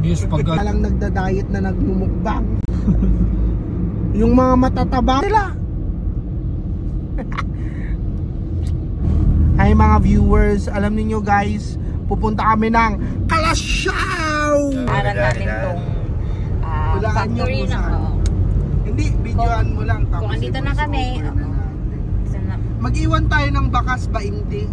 Views pag lang nagda-diet na nagmumukbang. Yung mga matataba nila. Hi mga viewers, alam niyo guys, pupunta kami ng Kalasyaw. Para natin tong factory na. Hindi, videoan mo lang. Kung andito na kami, mag-iwan tayo ng bakas ba hindi?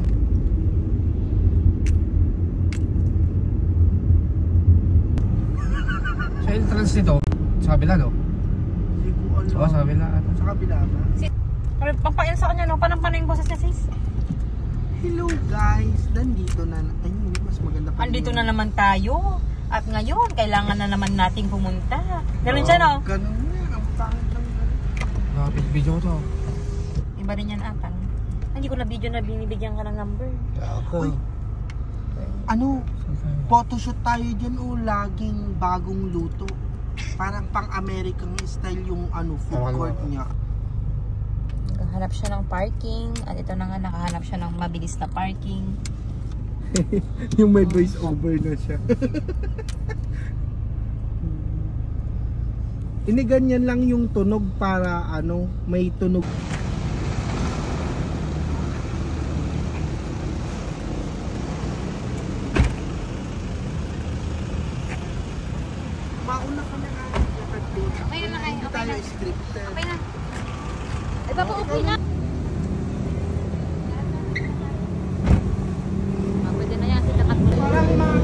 Sa entrance nito, sa kabila no? Hindi ko alam. Oo, sa kabila. Sa kabila ba? Pampayan sa kanya, no? Panang yung boses niya, sis. Hello guys, nandito na. Ayun, mas maganda pa. Andito na naman tayo. At ngayon, kailangan na naman nating pumunta. Ganun siya, no? Ganun na, ang pangit lang. Video ko to. Iba rin yan, apang. Hindi ko na video na binibigyan ka ng number. Uy, ano, photoshoot tayo dyan o laging bagong luto. Parang pang-American style yung ano, food court niya. Nakahanap siya ng parking. At ito na nga, nakahanap siya ng mabilis na parking. Yung may voice over na siya. Iniganyan lang yung tunog para ano, may tunog. Mauna ka na nga. Okay na kayo. Hindi tayo scripted. Okay na. Ay, papaupo na. Pwede na yan. Sitakat mo. Parang mga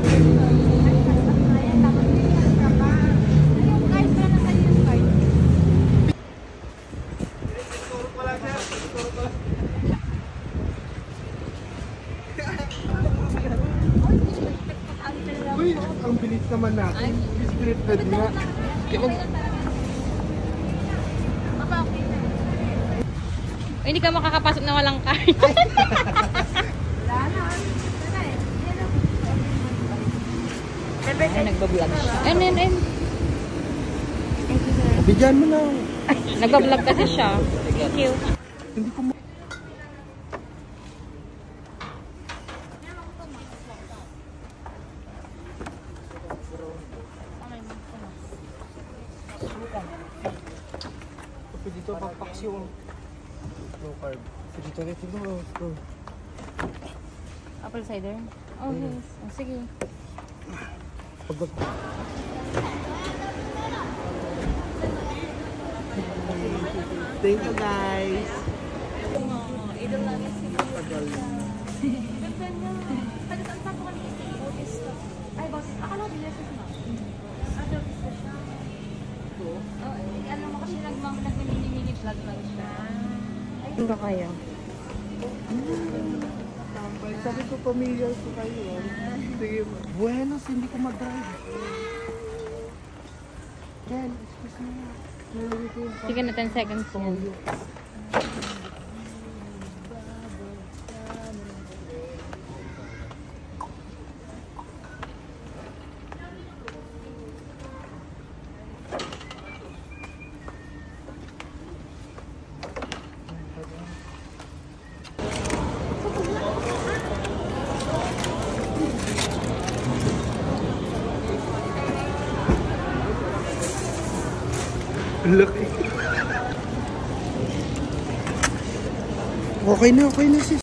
uy, ang bilis naman natin. Scripted nga. Hindi ka makakapasok na walang card. Ay, nagbablog siya. And. Bigyan mo na. Nagbablog kasi siya. Thank you. Hindi ko dito backpacks yung low carb. Dito rin ito. Apple cider? Oh, yes. Oh, sige. Thank you guys. Idol lang yung Tagal. Ay, boss. Akala ko din siya. Ano siya? Ano mo kasi nagmamini-mini vlog lang siya. Ay, ba kaya? Sabi ko familiar ko kayo. Sige, buenos, hindi ko mag-drive. Ken, excuse me. Sige na 10 seconds yan. Laki. Okay na sis.